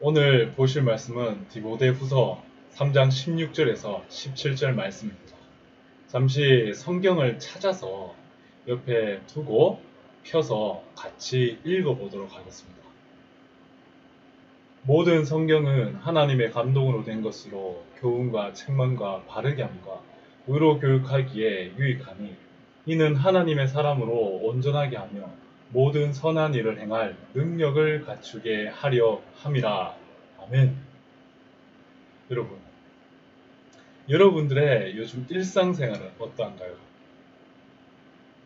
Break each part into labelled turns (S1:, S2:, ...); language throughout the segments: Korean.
S1: 오늘 보실 말씀은 디모데후서 3장 16절에서 17절 말씀입니다. 잠시 성경을 찾아서 옆에 두고 펴서 같이 읽어보도록 하겠습니다. 모든 성경은 하나님의 감동으로 된 것으로 교훈과 책망과 바르게 함과 의로 교육하기에 유익하니 이는 하나님의 사람으로 온전하게 하며 모든 선한 일을 행할 능력을 갖추게 하려 함이라. 아멘. 여러분들의 요즘 일상생활은 어떠한가요?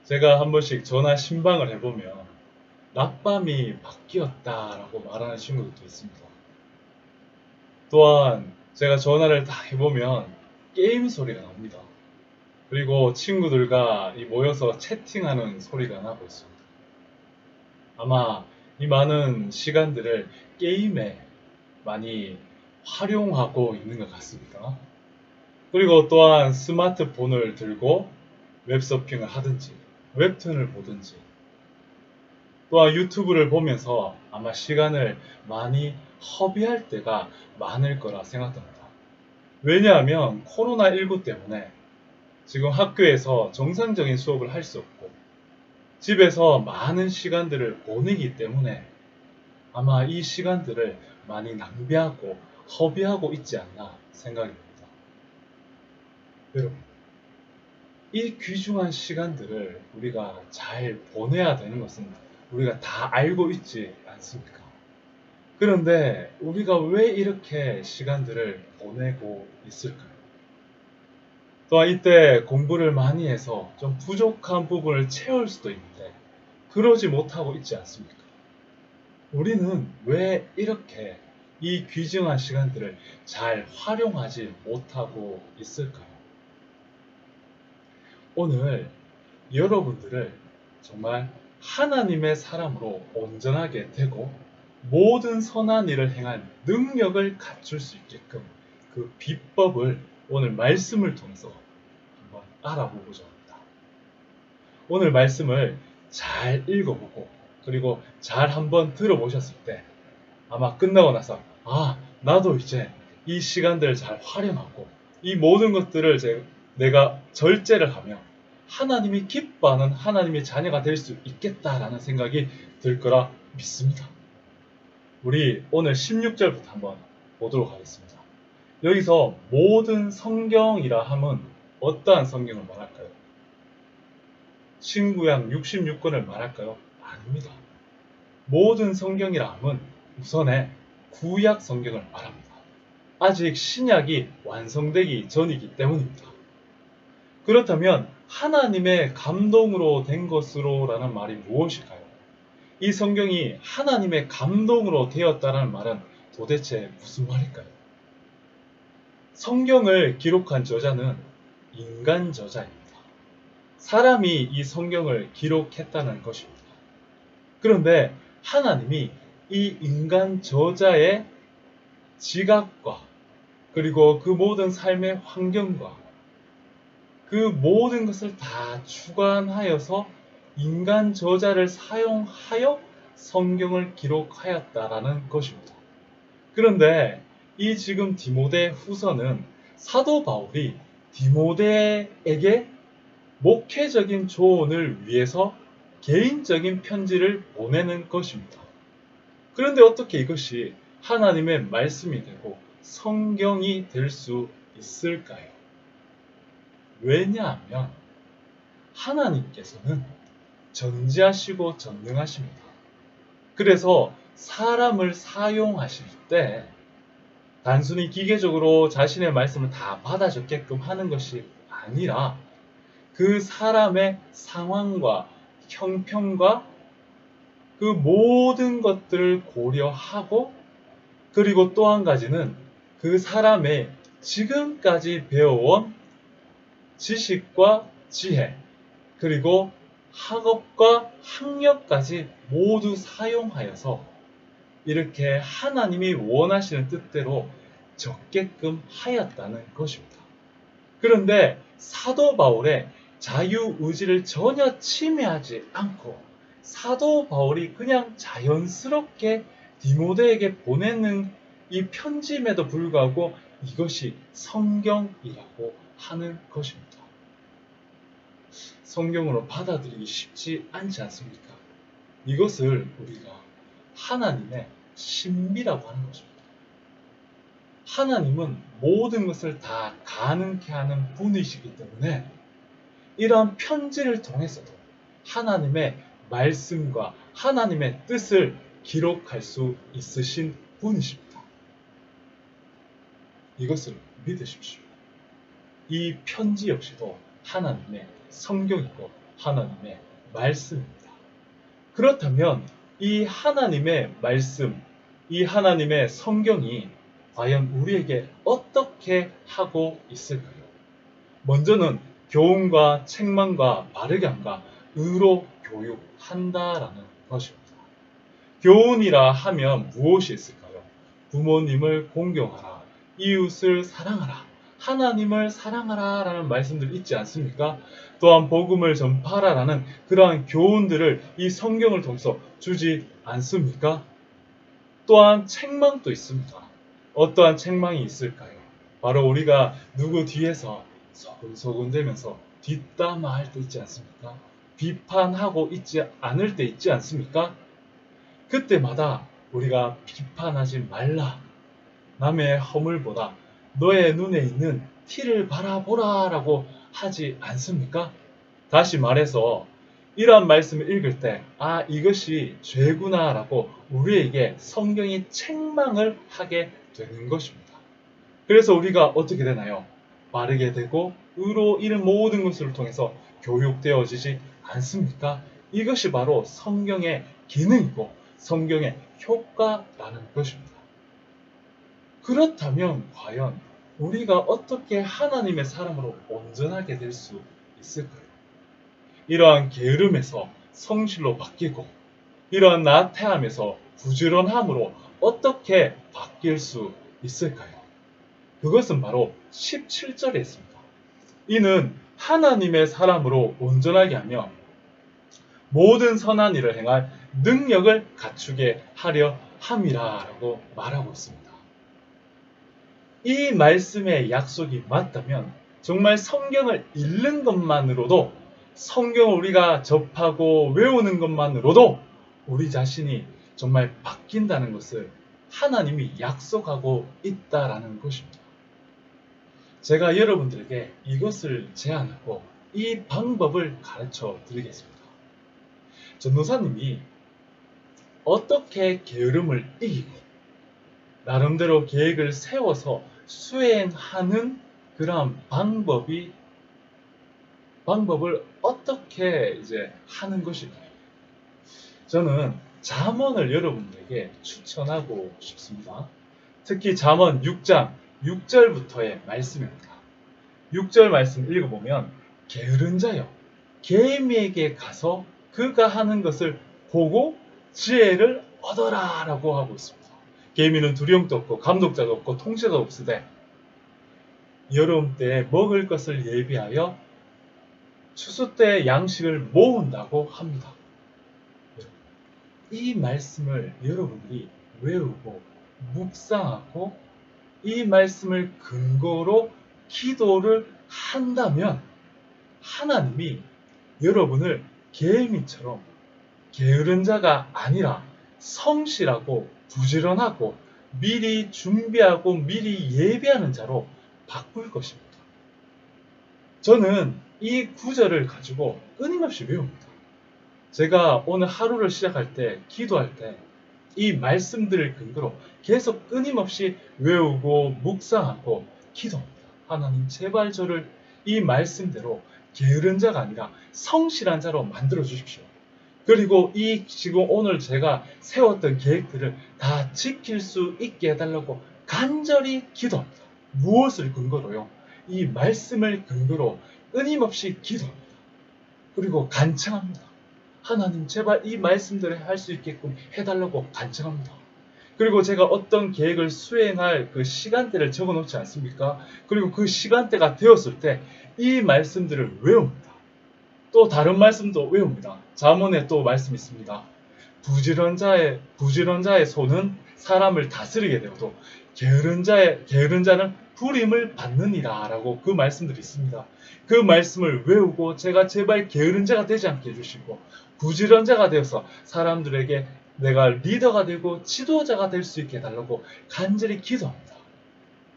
S1: 제가 한 번씩 전화 신방을 해보면 낮밤이 바뀌었다라고 말하는 친구들도 있습니다. 또한 제가 전화를 다 해보면 게임 소리가 납니다. 그리고 친구들과 모여서 채팅하는 소리가 나고 있습니다. 아마 이 많은 시간들을 게임에 많이 활용하고 있는 것 같습니다. 그리고 또한 스마트폰을 들고 웹서핑을 하든지 웹툰을 보든지 또한 유튜브를 보면서 아마 시간을 많이 허비할 때가 많을 거라 생각합니다. 왜냐하면 코로나19 때문에 지금 학교에서 정상적인 수업을 할 수 없고 집에서 많은 시간들을 보내기 때문에 아마 이 시간들을 많이 낭비하고 허비하고 있지 않나 생각이 듭니다. 여러분, 이 귀중한 시간들을 우리가 잘 보내야 되는 것은 우리가 다 알고 있지 않습니까? 그런데 우리가 왜 이렇게 시간들을 보내고 있을까요? 또한 이때 공부를 많이 해서 좀 부족한 부분을 채울 수도 있는데 그러지 못하고 있지 않습니까? 우리는 왜 이렇게 이 귀중한 시간들을 잘 활용하지 못하고 있을까요? 오늘 여러분들을 정말 하나님의 사람으로 온전하게 되고 모든 선한 일을 행한 능력을 갖출 수 있게끔 그 비법을 오늘 말씀을 통해서 한번 알아보고자 합니다. 오늘 말씀을 잘 읽어보고 그리고 잘 한번 들어보셨을 때 아마 끝나고 나서 나도 이제 이 시간들을 잘 활용하고 이 모든 것들을 내가 절제를 하며 하나님이 기뻐하는 하나님의 자녀가 될 수 있겠다라는 생각이 들 거라 믿습니다. 우리 오늘 16절부터 한번 보도록 하겠습니다. 여기서 모든 성경이라 함은 어떠한 성경을 말할까요? 신구약 66권을 말할까요? 아닙니다. 모든 성경이라 함은 우선에 구약 성경을 말합니다. 아직 신약이 완성되기 전이기 때문입니다. 그렇다면 하나님의 감동으로 된 것으로라는 말이 무엇일까요? 이 성경이 하나님의 감동으로 되었다는 말은 도대체 무슨 말일까요? 성경을 기록한 저자는 인간 저자입니다. 사람이 이 성경을 기록했다는 것입니다. 그런데 하나님이 이 인간 저자의 지각과 그리고 그 모든 삶의 환경과 그 모든 것을 다 주관하여서 인간 저자를 사용하여 성경을 기록하였다라는 것입니다. 그런데 이 지금 디모데 후서는 사도 바울이 디모데에게 목회적인 조언을 위해서 개인적인 편지를 보내는 것입니다. 그런데 어떻게 이것이 하나님의 말씀이 되고 성경이 될 수 있을까요? 왜냐하면 하나님께서는 전지하시고 전능하십니다. 그래서 사람을 사용하실 때 단순히 기계적으로 자신의 말씀을 다 받아줬게끔 하는 것이 아니라 그 사람의 상황과 형편과 그 모든 것들을 고려하고 그리고 또 한 가지는 그 사람의 지금까지 배워온 지식과 지혜 그리고 학업과 학력까지 모두 사용하여서 이렇게 하나님이 원하시는 뜻대로 적게끔 하였다는 것입니다. 그런데 사도 바울의 자유의지를 전혀 침해하지 않고 사도 바울이 그냥 자연스럽게 디모데에게 보내는 이 편지임에도 불구하고 이것이 성경이라고 하는 것입니다. 성경으로 받아들이기 쉽지 않지 않습니까? 이것을 우리가 하나님의 신비라고 하는 것입니다. 하나님은 모든 것을 다 가능케 하는 분이시기 때문에 이러한 편지를 통해서도 하나님의 말씀과 하나님의 뜻을 기록할 수 있으신 분이십니다. 이것을 믿으십시오. 이 편지 역시도 하나님의 성경이고 하나님의 말씀입니다. 그렇다면 이 하나님의 말씀, 이 하나님의 성경이 과연 우리에게 어떻게 하고 있을까요? 먼저는 교훈과 책망과 바르게 함과 의로 교육한다라는 것입니다. 교훈이라 하면 무엇이 있을까요? 부모님을 공경하라, 이웃을 사랑하라, 하나님을 사랑하라 라는 말씀들이 있지 않습니까? 또한 복음을 전파하라 라는 그러한 교훈들을 이 성경을 통해서 주지 않습니까? 또한 책망도 있습니다. 어떠한 책망이 있을까요? 바로 우리가 누구 뒤에서 소근소근 대면서 뒷담화할 때 있지 않습니까? 비판하고 있지 않을 때 있지 않습니까? 그때마다 우리가 비판하지 말라. 남의 허물보다 너의 눈에 있는 티를 바라보라 라고 하지 않습니까? 다시 말해서 이러한 말씀을 읽을 때 이것이 죄구나 라고 우리에게 성경이 책망을 하게 되는 것입니다. 그래서 우리가 어떻게 되나요? 바르게 되고 의로 이른 모든 것을 통해서 교육되어지지 않습니까? 이것이 바로 성경의 기능이고 성경의 효과라는 것입니다. 그렇다면 과연 우리가 어떻게 하나님의 사람으로 온전하게 될 수 있을까요? 이러한 게으름에서 성실로 바뀌고 이러한 나태함에서 부지런함으로 어떻게 바뀔 수 있을까요? 그것은 바로 17절에 있습니다. 이는 하나님의 사람으로 온전하게 하며 모든 선한 일을 행할 능력을 갖추게 하려 함이라고 말하고 있습니다. 이 말씀의 약속이 맞다면 정말 성경을 읽는 것만으로도 성경을 우리가 접하고 외우는 것만으로도 우리 자신이 정말 바뀐다는 것을 하나님이 약속하고 있다라는 것입니다. 제가 여러분들에게 이것을 제안하고 이 방법을 가르쳐 드리겠습니다. 전도사님이 어떻게 게으름을 이기고 나름대로 계획을 세워서 수행하는 그런 방법을 어떻게 이제 하는 것일까요? 저는 잠언을 여러분들에게 추천하고 싶습니다. 특히 잠언 6장 6절부터의 말씀입니다. 6절 말씀 읽어보면 게으른 자여 계미에게 가서 그가 하는 것을 보고 지혜를 얻어라 라고 하고 있습니다. 계미는 두령도 없고 감독자도 없고 통제도 없으되 여름 때 먹을 것을 예비하여 추수 때 양식을 모은다고 합니다. 이 말씀을 여러분들이 외우고 묵상하고 이 말씀을 근거로 기도를 한다면 하나님이 여러분을 게으미처럼 게으른 자가 아니라 성실하고 부지런하고 미리 준비하고 미리 예배하는 자로 바꿀 것입니다. 저는 이 구절을 가지고 끊임없이 외웁니다. 제가 오늘 하루를 시작할 때, 기도할 때 이 말씀들을 근거로 계속 끊임없이 외우고 묵상하고 기도합니다. 하나님 제발 저를 이 말씀대로 게으른 자가 아니라 성실한 자로 만들어 주십시오. 그리고 이 지금 오늘 제가 세웠던 계획들을 다 지킬 수 있게 해달라고 간절히 기도합니다. 무엇을 근거로요? 이 말씀을 근거로 끊임없이 기도합니다. 그리고 간청합니다. 하나님 제발 이 말씀들을 할 수 있게끔 해달라고 간청합니다. 그리고 제가 어떤 계획을 수행할 그 시간대를 적어놓지 않습니까? 그리고 그 시간대가 되었을 때 이 말씀들을 외웁니다. 또 다른 말씀도 외웁니다. 잠언에 또 말씀이 있습니다. 부지런자의 손은 사람을 다스리게 되어도 게으른 자는 부림을 받느니라 라고 그 말씀들이 있습니다. 그 말씀을 외우고 제가 제발 게으른 자가 되지 않게 해주시고 부지런자가 되어서 사람들에게 내가 리더가 되고 지도자가 될 수 있게 해달라고 간절히 기도합니다.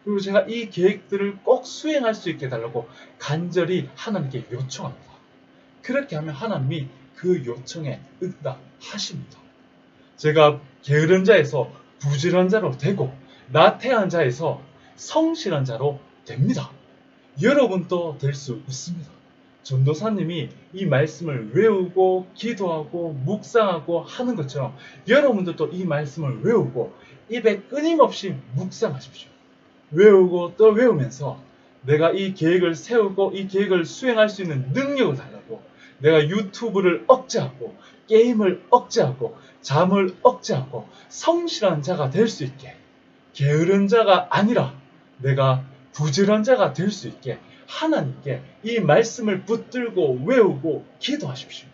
S1: 그리고 제가 이 계획들을 꼭 수행할 수 있게 해달라고 간절히 하나님께 요청합니다. 그렇게 하면 하나님이 그 요청에 응답하십니다. 제가 게으른 자에서 부지런한 자로 되고 나태한 자에서 성실한 자로 됩니다. 여러분도 될 수 있습니다. 전도사님이 이 말씀을 외우고 기도하고 묵상하고 하는 것처럼 여러분들도 이 말씀을 외우고 입에 끊임없이 묵상하십시오. 외우고 또 외우면서 내가 이 계획을 세우고 이 계획을 수행할 수 있는 능력을 달라고 내가 유튜브를 억제하고 게임을 억제하고 잠을 억제하고 성실한 자가 될 수 있게 게으른 자가 아니라 내가 부지런한 자가 될 수 있게 하나님께 이 말씀을 붙들고 외우고 기도하십시오.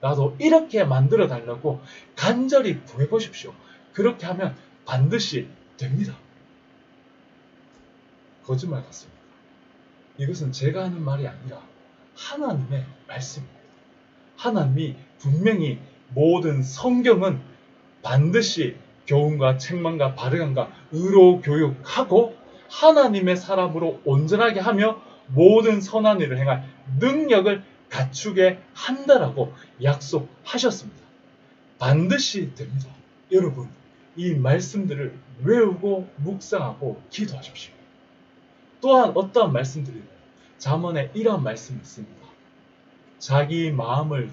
S1: 나도 이렇게 만들어 달라고 간절히 구해보십시오. 그렇게 하면 반드시 됩니다. 거짓말 같습니다. 이것은 제가 하는 말이 아니라 하나님의 말씀입니다. 하나님이 분명히 모든 성경은 반드시 교훈과 책망과 바르간과 의로 교육하고 하나님의 사람으로 온전하게 하며 모든 선한 일을 행할 능력을 갖추게 한다라고 약속하셨습니다. 반드시 됩니다. 여러분, 이 말씀들을 외우고 묵상하고 기도하십시오. 또한 어떠한 말씀들이 잠언에 이러한 말씀이 있습니다. 자기 마음을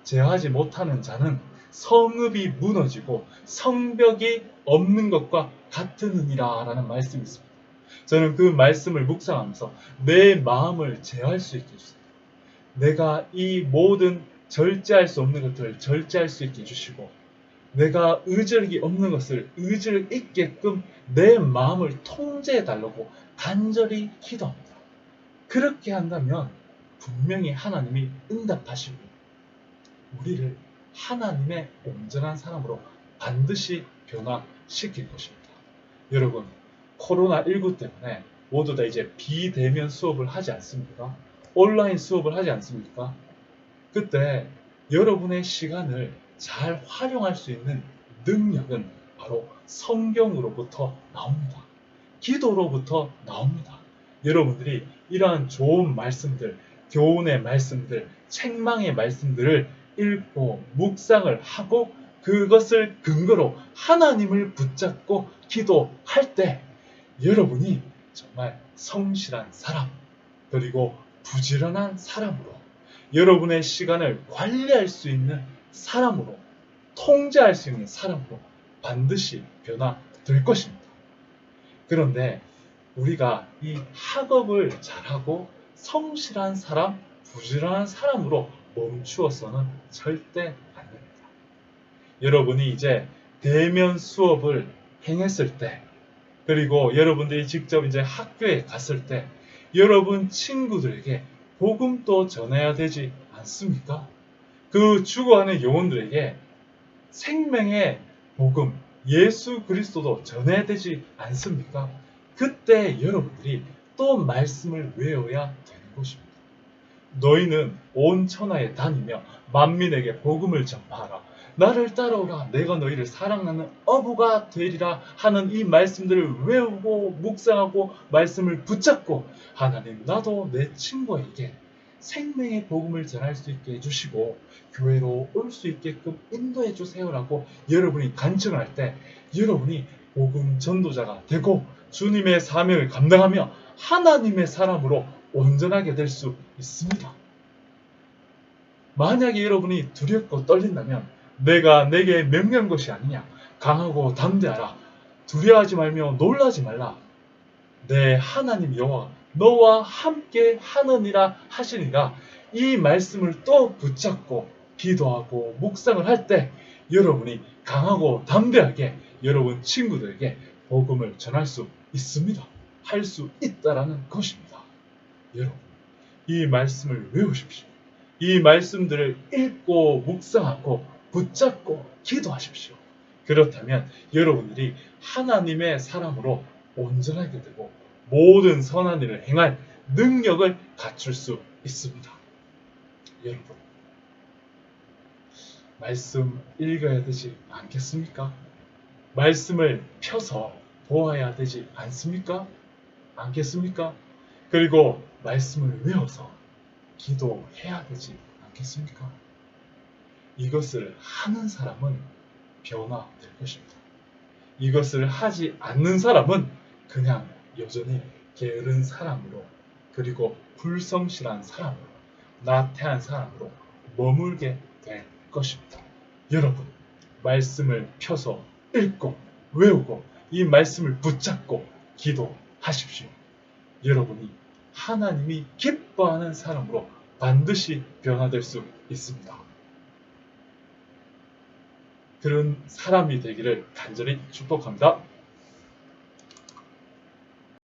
S1: 제어하지 못하는 자는 성읍이 무너지고 성벽이 없는 것과 같으니라 라는 말씀이 있습니다. 저는 그 말씀을 묵상하면서 내 마음을 제어할 수 있게 해주세요. 내가 이 모든 절제할 수 없는 것들을 절제할 수 있게 해주시고 내가 의지력이 없는 것을 의지를 있게끔 내 마음을 통제해달라고 간절히 기도합니다. 그렇게 한다면 분명히 하나님이 응답하시고 우리를 하나님의 온전한 사람으로 반드시 변화시킬 것입니다. 여러분, 코로나19 때문에 모두 다 이제 비대면 수업을 하지 않습니까? 온라인 수업을 하지 않습니까? 그때 여러분의 시간을 잘 활용할 수 있는 능력은 바로 성경으로부터 나옵니다. 기도로부터 나옵니다. 여러분들이 이러한 좋은 말씀들, 교훈의 말씀들, 책망의 말씀들을 읽고 묵상을 하고 그것을 근거로 하나님을 붙잡고 기도할 때 여러분이 정말 성실한 사람 그리고 부지런한 사람으로 여러분의 시간을 관리할 수 있는 사람으로 통제할 수 있는 사람으로 반드시 변화될 것입니다. 그런데 우리가 이 학업을 잘하고 성실한 사람, 부지런한 사람으로 멈추어서는 절대 안 됩니다. 여러분이 이제 대면 수업을 행했을 때, 그리고 여러분들이 직접 이제 학교에 갔을 때, 여러분 친구들에게 복음도 전해야 되지 않습니까? 그 죽어가는 영혼들에게 생명의 복음, 예수 그리스도도 전해야 되지 않습니까? 그때 여러분들이 또 말씀을 외워야 되는 것입니다. 너희는 온 천하에 다니며 만민에게 복음을 전파하라. 나를 따라오라. 내가 너희를 사랑하는 어부가 되리라 하는 이 말씀들을 외우고 묵상하고 말씀을 붙잡고 하나님 나도 내 친구에게 생명의 복음을 전할 수 있게 해주시고 교회로 올 수 있게끔 인도해 주세요라고 여러분이 간청을 할 때 여러분이 복음 전도자가 되고 주님의 사명을 감당하며 하나님의 사람으로 온전하게 될 수 있습니다. 만약에 여러분이 두렵고 떨린다면 내가 내게 명령한 것이 아니냐. 강하고 담대하라. 두려워하지 말며 놀라지 말라. 내 하나님 여호와 너와 함께 하느니라 하시니라. 이 말씀을 또 붙잡고 기도하고 묵상을 할 때 여러분이 강하고 담대하게 여러분 친구들에게 복음을 전할 수 있습니다. 할 수 있다라는 것입니다. 여러분, 이 말씀을 외우십시오. 이 말씀들을 읽고 묵상하고 붙잡고 기도하십시오. 그렇다면 여러분들이 하나님의 사람으로 온전하게 되고 모든 선한 일을 행할 능력을 갖출 수 있습니다. 여러분, 말씀 읽어야 되지 않겠습니까? 말씀을 펴서 보아야 되지 않습니까? 않겠습니까? 그리고 말씀을 외워서 기도해야 되지 않겠습니까? 이것을 하는 사람은 변화될 것입니다. 이것을 하지 않는 사람은 그냥 여전히 게으른 사람으로, 그리고 불성실한 사람으로, 나태한 사람으로 머물게 될 것입니다. 여러분, 말씀을 펴서 읽고 외우고 이 말씀을 붙잡고 기도하십시오. 여러분이 하나님이 기뻐하는 사람으로 반드시 변화될 수 있습니다. 그런 사람이 되기를 간절히 축복합니다.